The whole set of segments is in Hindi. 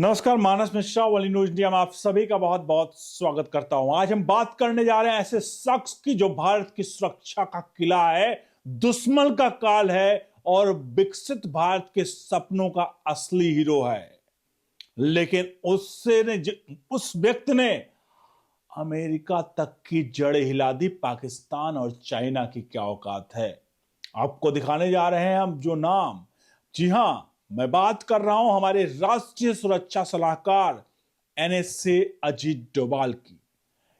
नमस्कार, मानस मिश्रा वाली न्यूज इंडिया में आप सभी का बहुत बहुत स्वागत करता हूं। आज हम बात करने जा रहे हैं ऐसे शख्स की जो भारत की सुरक्षा का किला है, दुश्मन का काल है और विकसित भारत के सपनों का असली हीरो है। लेकिन उस व्यक्ति ने अमेरिका तक की जड़ें हिला दी। पाकिस्तान और चाइना की क्या औकात है, आपको दिखाने जा रहे हैं हम जो नाम। जी हां, मैं बात कर रहा हूं हमारे राष्ट्रीय सुरक्षा सलाहकार एनएसए अजीत डोभाल की।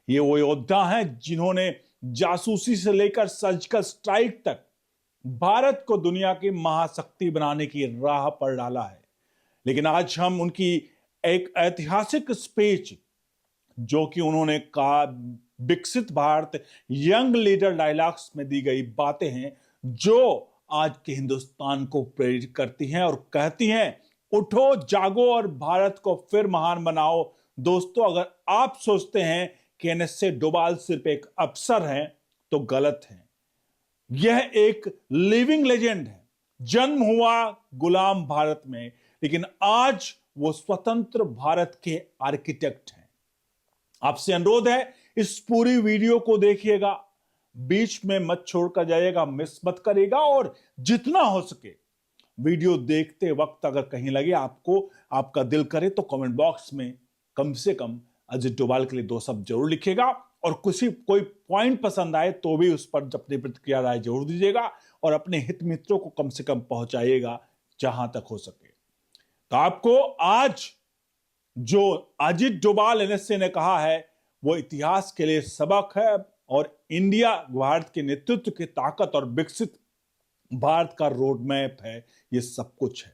ये वो योद्धा हैं जिन्होंने जासूसी से लेकर सर्जिकल स्ट्राइक तक भारत को दुनिया की महाशक्ति बनाने की राह पर डाला है। लेकिन आज हम उनकी एक ऐतिहासिक स्पीच, जो कि उन्होंने कहा, विकसित भारत यंग लीडर डायलॉग्स में दी गई बातें हैं जो आज के हिंदुस्तान को प्रेरित करती हैं और कहती हैं, उठो जागो और भारत को फिर महान बनाओ। दोस्तों, अगर आप सोचते हैं कि एनएसए डोभाल सिर्फ एक अफसर हैं तो गलत है। यह एक लिविंग लेजेंड है। जन्म हुआ गुलाम भारत में, लेकिन आज वो स्वतंत्र भारत के आर्किटेक्ट हैं। आपसे अनुरोध है, इस पूरी वीडियो को देखिएगा, बीच में मत छोड़कर जाइएगा, मिस मत करिएगा। और जितना हो सके वीडियो देखते वक्त अगर कहीं लगे आपको, आपका दिल करे तो कमेंट बॉक्स में कम से कम अजीत डोभाल के लिए 2 शब्द जरूर लिखिएगा। और कोई पॉइंट पसंद आए तो भी उस पर अपनी प्रतिक्रिया राय जरूर दीजिएगा और अपने हित मित्रों को कम से कम पहुंचाइएगा जहां तक हो सके। तो आपको आज जो अजीत डोभाल एनएसए ने कहा है वो इतिहास के लिए सबक है और इंडिया भारत के नेतृत्व की ताकत और विकसित भारत का रोड मैप है। ये सब कुछ है।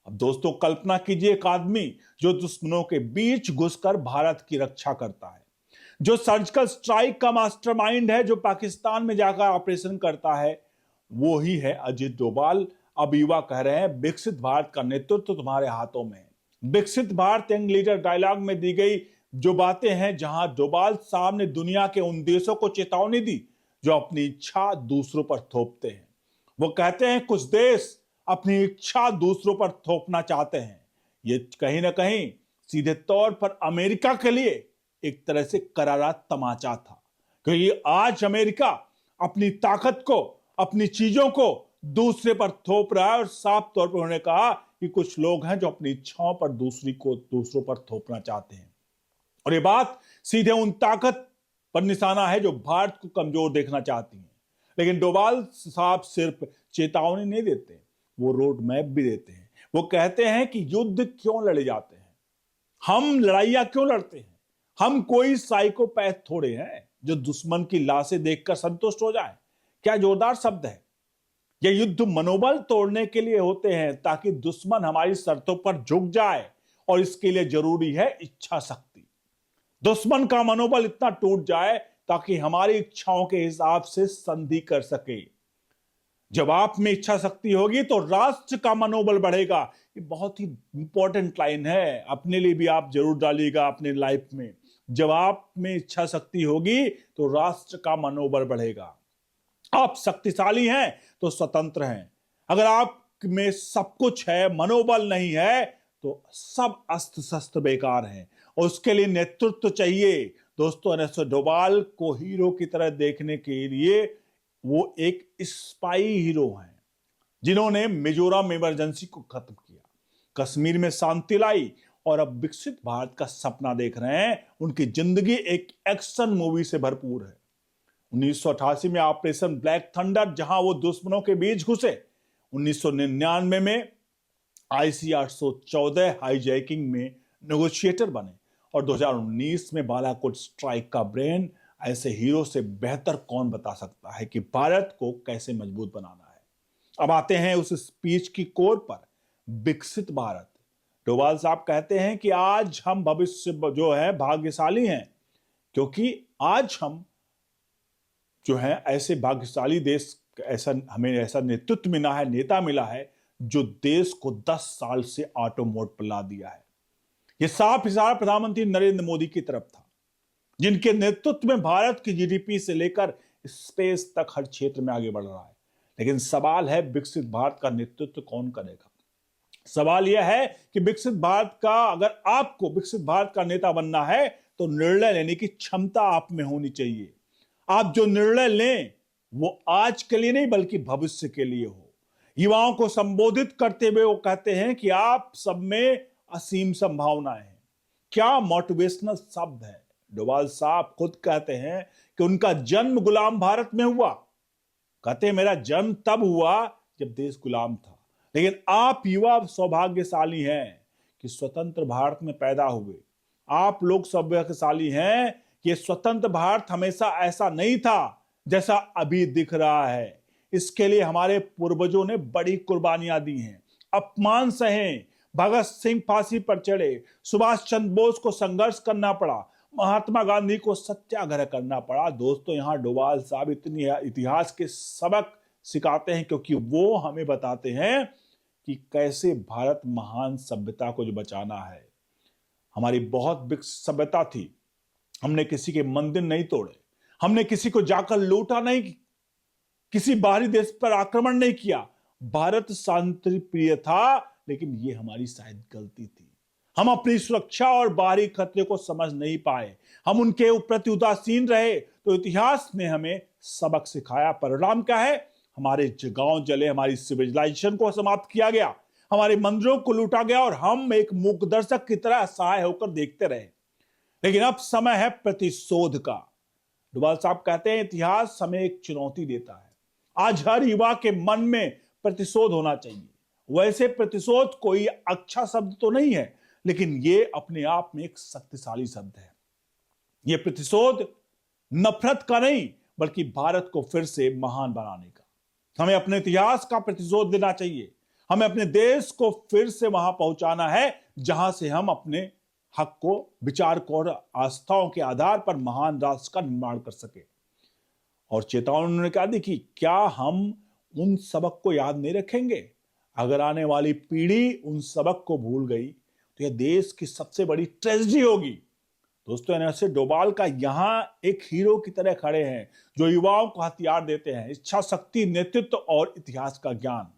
अब दोस्तों, कल्पना कीजिए, एक आदमी जो दुश्मनों के बीच घुसकर भारत की रक्षा करता है, जो सर्जिकल स्ट्राइक का मास्टरमाइंड है, जो पाकिस्तान में जाकर ऑपरेशन करता है, वो ही है अजीत डोभाल। अब युवा कह रहे हैं, विकसित भारत का नेतृत्व तुम्हारे हाथों में है। विकसित भारत यंग लीडर डायलॉग में दी गई जो बातें हैं, जहां डोभाल साहब ने दुनिया के उन देशों को चेतावनी दी जो अपनी इच्छा दूसरों पर थोपते हैं। वो कहते हैं, कुछ देश अपनी इच्छा दूसरों पर थोपना चाहते हैं। ये कहीं ना कहीं सीधे तौर पर अमेरिका के लिए एक तरह से करारा तमाचा था, क्योंकि आज अमेरिका अपनी ताकत को, अपनी चीजों को दूसरे पर थोप रहा है। और साफ तौर पर उन्होंने कहा कि कुछ लोग हैं जो अपनी इच्छाओं पर दूसरों पर थोपना चाहते हैं। और ये बात सीधे उन ताकत पर निशाना है जो भारत को कमजोर देखना चाहती है। लेकिन डोभाल साहब सिर्फ चेतावनी नहीं देते, वो रोड मैप भी देते हैं। वो कहते हैं कि युद्ध क्यों लड़े जाते हैं, हम लड़ाइयां क्यों लड़ते हैं। हम कोई साइकोपैथ थोड़े हैं जो दुश्मन की लाशें देखकर संतुष्ट हो जाए। क्या जोरदार शब्द है। ये युद्ध मनोबल तोड़ने के लिए होते हैं, ताकि दुश्मन हमारी शर्तों पर झुक जाए, और इसके लिए जरूरी है इच्छा शक्ति। दुश्मन का मनोबल इतना टूट जाए ताकि हमारी इच्छाओं के हिसाब से संधि कर सके। जब आप में इच्छा शक्ति होगी तो राष्ट्र का मनोबल बढ़ेगा। ये बहुत ही इंपॉर्टेंट लाइन है, अपने लिए भी आप जरूर डालिएगा अपने लाइफ में। जब आप में इच्छा शक्ति होगी तो राष्ट्र का मनोबल बढ़ेगा। आप शक्तिशाली हैं तो स्वतंत्र हैं। अगर आप में सब कुछ है, मनोबल नहीं है, तो सब अस्त्र शस्त्र बेकार हैं और उसके लिए नेतृत्व चाहिए। दोस्तों, एनएसए डोभाल को हीरो की तरह देखने के लिए वो एक स्पाई हीरो हैं, जिन्होंने मिजोरम इमरजेंसी को खत्म किया, कश्मीर में शांति लाई और अब विकसित भारत का सपना देख रहे हैं। उनकी जिंदगी एक एक्शन मूवी से भरपूर है। 1988 में ऑपरेशन ब्लैक थंडर, जहां वो दुश्मनों के बीच घुसे। 1999 में IC 814 हाईजैकिंग में नेगोशिएटर बने और 2019 में बालाकोट स्ट्राइक का ब्रेन। ऐसे हीरो से बेहतर कौन बता सकता है कि भारत को कैसे मजबूत बनाना है। अब आते हैं उस स्पीच की कोर पर, विकसित भारत। डोभाल साहब कहते हैं कि आज हम भविष्य जो है भाग्यशाली हैं, क्योंकि आज हम जो है ऐसे भाग्यशाली देश, हमें ऐसा नेतृत्व मिला है, नेता मिला है जो देश को 10 साल से ऑटो मोड पर ला दिया है। यह साफ इशारा प्रधानमंत्री नरेंद्र मोदी की तरफ था, जिनके नेतृत्व में भारत की जीडीपी से लेकर स्पेस तक हर क्षेत्र में आगे बढ़ रहा है। लेकिन सवाल है, विकसित भारत का नेतृत्व कौन करेगा। सवाल यह है कि विकसित भारत का, अगर आपको विकसित भारत का नेता बनना है तो निर्णय लेने की क्षमता आप में होनी चाहिए। आप जो निर्णय लें वो आज के लिए नहीं बल्कि भविष्य के लिए हो। युवाओं को संबोधित करते हुए वो कहते हैं कि आप सब में असीम संभावनाएं हैं। क्या मोटिवेशनल शब्द है। डोभाल साहब खुद कहते हैं कि उनका जन्म गुलाम भारत में हुआ। कहते हैं मेरा जन्म तब हुआ जब देश गुलाम था, लेकिन आप युवा सौभाग्यशाली हैं कि स्वतंत्र भारत में पैदा हुए। आप लोग सौभाग्यशाली हैं कि स्वतंत्र भारत हमेशा ऐसा नहीं था जैसा अभी दिख रहा है। इसके लिए हमारे पूर्वजों ने बड़ी कुर्बानियां दी हैं, अपमान सहे, भगत सिंह फांसी पर चढ़े, सुभाष चंद्र बोस को संघर्ष करना पड़ा, महात्मा गांधी को सत्याग्रह करना पड़ा। दोस्तों, यहां डोभाल साहब इतनी इतिहास के सबक सिखाते हैं क्योंकि वो हमें बताते हैं कि कैसे भारत महान सभ्यता को जो बचाना है। हमारी बहुत विकसित सभ्यता थी, हमने किसी के मंदिर नहीं तोड़े, हमने किसी को जाकर लूटा नहीं, किसी बाहरी देश पर आक्रमण नहीं किया। भारत शांति प्रिय था, लेकिन ये हमारी शायद गलती थी। हम अपनी सुरक्षा और बाहरी खतरे को समझ नहीं पाए, हम उनके प्रति उदासीन रहे। तो इतिहास ने हमें सबक सिखाया। परिणाम क्या है? हमारे गांव जले, हमारी सिविलाइजेशन को समाप्त किया गया, हमारे मंदिरों को लूटा गया और हम एक मूक दर्शक की तरह असहाय होकर देखते रहे। लेकिन अब समय है प्रतिशोध का। डोभाल साहब कहते हैं इतिहास हमें एक चुनौती देता है। आज हर युवा के मन में प्रतिशोध होना चाहिए। वैसे प्रतिशोध कोई अच्छा शब्द तो नहीं है, लेकिन ये अपने आप में एक शक्तिशाली शब्द है। यह प्रतिशोध नफरत का नहीं बल्कि भारत को फिर से महान बनाने का। हमें अपने इतिहास का प्रतिशोध लेना चाहिए। हमें अपने देश को फिर से वहां पहुंचाना है जहां से हम अपने हक को, विचार को और आस्थाओं के आधार पर महान राष्ट्र का निर्माण कर सके। और चेतावनी उन्होंने कहा दी कि क्या हम उन सबक को याद नहीं रखेंगे? अगर आने वाली पीढ़ी उन सबक को भूल गई तो यह देश की सबसे बड़ी ट्रेजेडी होगी। दोस्तों, एनएसए डोभाल का यहां एक हीरो की तरह खड़े हैं जो युवाओं को हथियार देते हैं, इच्छा शक्ति, नेतृत्व और इतिहास का ज्ञान।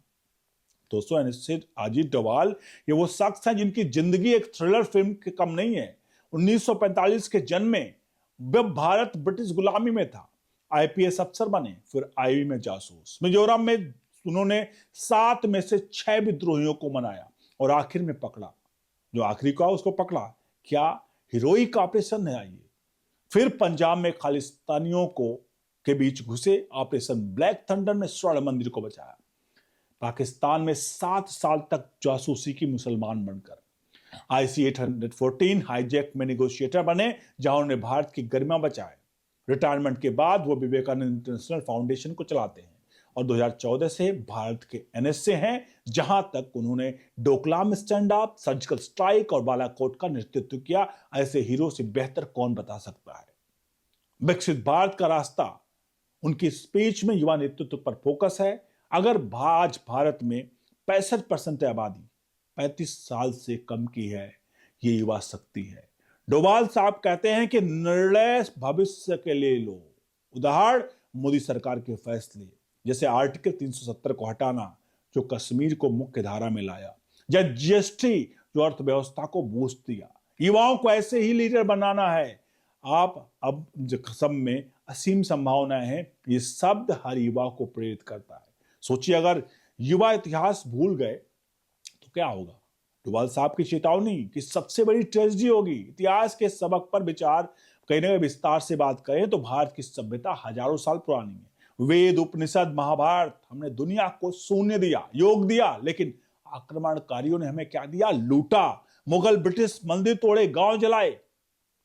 दोस्तों, एनएसए अजीत डोभाल ये वो शख्स हैं जिनकी जिंदगी एक थ्रिलर फिल्म के कम नहीं है। 1945 के जन्म में जब भारत ब्रिटिश गुलामी में था, आईपीएस अफसर बने, फिर आईबी में जासूस। मिजोरम में उन्होंने 7 में से 6 विद्रोहियों को मनाया और आखिर में पकड़ा, जो आखिरी का उसको पकड़ा। क्या हीरोइक ऑपरेशन है ये। फिर पंजाब में खालिस्तानियों को के बीच घुसे, ऑपरेशन ब्लैक थंडर में स्वर्ण मंदिर को बचाया। पाकिस्तान में 7 साल तक जासूसी की मुसलमान बनकर IC 814 हाईजैक में नेगोशिएटर बने, जहां उन्होंने भारत की गरिमा बचाए। रिटायरमेंट के बाद वो विवेकानंद इंटरनेशनल फाउंडेशन को चलाते हैं और 2014 से भारत के एनएसए हैं, जहां तक उन्होंने Doklam stand up, surgical strike और बालाकोट का नेतृत्व किया। ऐसे हीरो से बेहतर कौन बता सकता है। विकसित भारत का रास्ता, उनकी स्पीच में युवा नेतृत्व पर फोकस है। अगर आज भारत में 65% आबादी 35 साल से कम की है, ये युवा शक्ति है। डोभाल साहब कहते हैं कि निर्णय भविष्य के लिए लो। उदाहरण मोदी सरकार के फैसले, जैसे आर्टिकल 370 को हटाना जो कश्मीर को मुख्य धारा में लाया, या जीएसटी जो अर्थव्यवस्था को बूस्ट दिया। युवाओं को ऐसे ही लीडर बनाना है। आप अब सब में असीम संभावनाएं हैं, ये शब्द हर युवा को प्रेरित करता है। सोचिए, अगर युवा इतिहास भूल गए तो क्या होगा। डोभाल साहब की चेतावनी कि सबसे बड़ी ट्रेजेडी होगी। इतिहास के सबक पर विचार कहीं ना कहीं विस्तार से बात करें तो भारत की सभ्यता हजारों साल पुरानी है। वेद, उपनिषद, महाभारत, हमने दुनिया को शून्य दिया, योग दिया, लेकिन आक्रमणकारियों ने हमें क्या दिया? लूटा। मुगल, ब्रिटिश मंदिर तोड़े, गांव जलाए।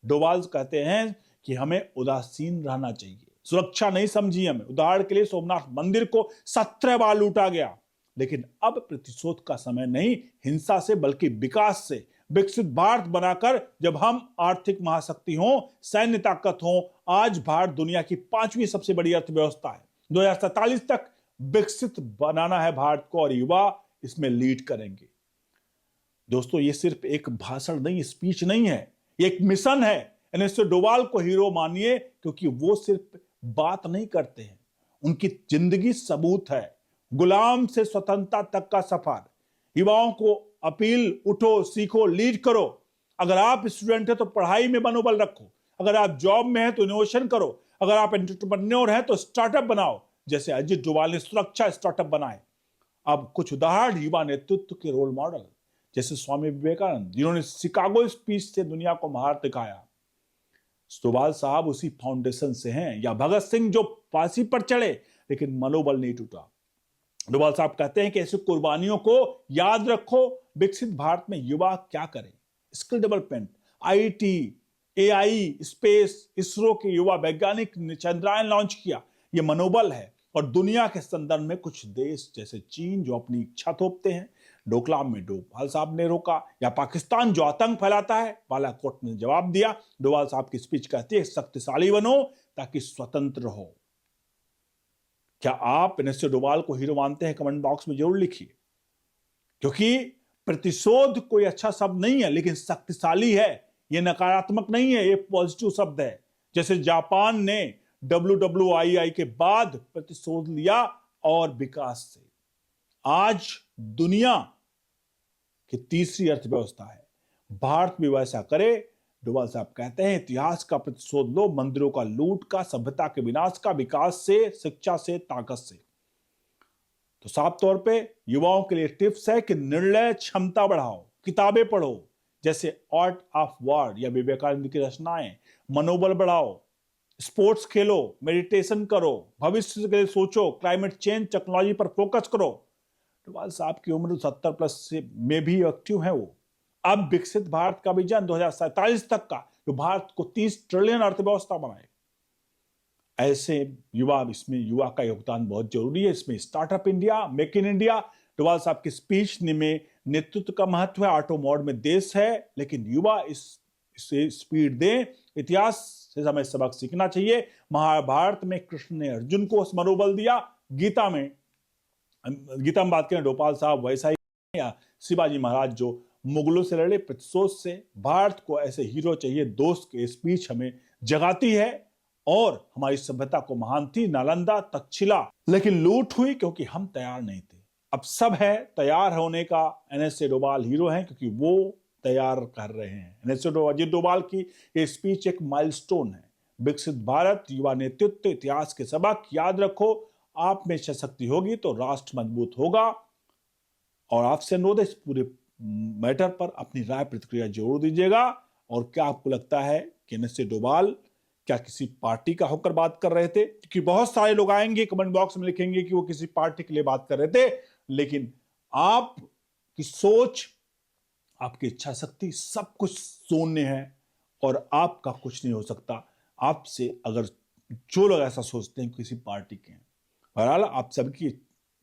डोभाल कहते हैं कि हमें उदासीन रहना चाहिए, सुरक्षा नहीं समझी हमें। उदाहरण के लिए सोमनाथ मंदिर को 17 बार लूटा गया, लेकिन अब प्रतिशोध का समय नहीं, हिंसा से बल्कि विकास से। विकसित भारत बनाकर जब हम आर्थिक महाशक्ति हों, सैन्य ताकत हो, आज भारत दुनिया की 5वीं सबसे बड़ी अर्थव्यवस्था है। 2047 तक विकसित बनाना है भारत को और युवा इसमें लीड करेंगे। दोस्तों, ये सिर्फ एक भाषण नहीं, स्पीच नहीं है, ये एक मिशन है। एनएसए डोभाल को हीरो मानिए क्योंकि वो सिर्फ बात नहीं करते हैं, उनकी जिंदगी सबूत है। गुलाम से स्वतंत्रता तक का सफर। युवाओं को अपील, उठो, सीखो, लीड करो। अगर आप स्टूडेंट हैं तो पढ़ाई में मनोबल रखो, अगर आप जॉब में हैं तो इनोवेशन करो, अगर आप एंटरप्रेन्योर हैं तो स्टार्टअप बनाओ, जैसे अजीत डोभाल ने सुरक्षा स्टार्टअप बनाए। अब कुछ उदाहरण युवा नेतृत्व के रोल मॉडल, जैसे स्वामी विवेकानंद, जिन्होंने शिकागो स्पीच से दुनिया को महारत दिखाया। डोभाल साहब उसी फाउंडेशन से हैं। या भगत सिंह जो फांसी पर चढ़े लेकिन मनोबल नहीं टूटा। डोभाल साहब कहते हैं कि ऐसी कुर्बानियों को याद रखो। विकसित भारत में युवा क्या करें? Skill development, IT, AI, space, ISRO के युवा वैज्ञानिक ने चंद्रयान लॉन्च किया। यह मनोबल है। और दुनिया के संदर्भ में कुछ देश जैसे चीन जो अपनी इच्छा थोपते हैं, डोकलाम में डोभाल साहब ने रोका। या पाकिस्तान जो आतंक फैलाता है, बालाकोट ने जवाब दिया। डोभाल साहब की स्पीच कहती है शक्तिशाली बनो ताकि स्वतंत्र हो। क्या आप एनएसए डोभाल को हीरो मानते हैं? कमेंट बॉक्स में जरूर लिखिए। क्योंकि प्रतिशोध कोई अच्छा शब्द नहीं है, लेकिन शक्तिशाली है। यह नकारात्मक नहीं है, यह पॉजिटिव शब्द है। जैसे जापान ने WWII के बाद प्रतिशोध लिया और विकास से आज दुनिया की तीसरी अर्थव्यवस्था है। भारत भी वैसा करे। डोभाल साहब कहते हैं इतिहास का प्रतिशोध लो, मंदिरों का लूट का, सभ्यता के विनाश का, विकास से, शिक्षा से, ताकत से। तो साफ तौर पे युवाओं के लिए टिप्स है कि निर्णय क्षमता बढ़ाओ, किताबें पढ़ो जैसे आर्ट ऑफ वॉर या विवेकानंद की रचनाएं, मनोबल बढ़ाओ, स्पोर्ट्स खेलो, मेडिटेशन करो, भविष्य के लिए सोचो, क्लाइमेट चेंज, टेक्नोलॉजी पर फोकस करो। डोभाल साहब की उम्र 70+ से में भी एक्टिव है वो। अब विकसित भारत का विजन 2047 तक का, जो भारत को 30 ट्रिलियन अर्थव्यवस्था बनाए। ऐसे इसमें युवा का योगदान बहुत जरूरी है। इसमें startup India, make in India, Doval साहब की स्पीच में नेतृत्व का महत्व है। ऑटो मोड में देश है, लेकिन युवा इससे स्पीड दें। इतिहास से हमें सबक सीखना चाहिए। महाभारत में कृष्ण ने अर्जुन को मनोबल दिया। गीता में बात करें, डोभाल साहब वैसा ही, या शिवाजी महाराज जो मुगलों से लड़े प्रतिशोध से। भारत को ऐसे हीरो चाहिए। दोस्त के स्पीच हमें जगाती है और हमारी सभ्यता को महान थी। नालंदा, तक्षशिला, लेकिन लूट हुई क्योंकि हम तैयार नहीं थे। अब सब है तैयार होने का। एनएसए डोभाल हीरो हैं क्योंकि वो तैयार कर रहे हैं। एनएसए अजीत डोभाल की ये स्पीच एक माइलस्टोन है। विकसित भारत, युवा नेतृत्व, इतिहास के सबक याद रखो। आप में शक्ति होगी तो राष्ट्र मजबूत होगा। और आपसे अनुरोध है इस पूरे मैटर पर अपनी राय प्रतिक्रिया जरूर दीजिएगा। और क्या आपको लगता है कि एनएसए डोभाल क्या किसी पार्टी का होकर बात कर रहे थे? क्योंकि बहुत सारे लोग आएंगे कमेंट बॉक्स में लिखेंगे कि वो किसी पार्टी के लिए बात कर रहे थे, लेकिन आपकी सोच, आपकी इच्छा शक्ति सब कुछ शून्य है और आपका कुछ नहीं हो सकता। आपसे अगर जो लोग ऐसा सोचते हैं किसी पार्टी के हैं। बहरहाल आप सबकी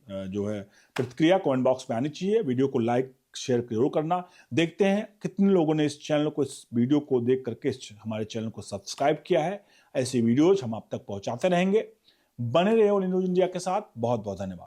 जो है प्रतिक्रिया कमेंट बॉक्स में आनी चाहिए। वीडियो को लाइक शेयर जरूर करना। देखते हैं कितने लोगों ने इस चैनल को, इस वीडियो को देख करके हमारे चैनल को सब्सक्राइब किया है। ऐसी वीडियोज हम आप तक पहुंचाते रहेंगे। बने रहे ऑल न्यूज इंडिया के साथ। बहुत बहुत धन्यवाद।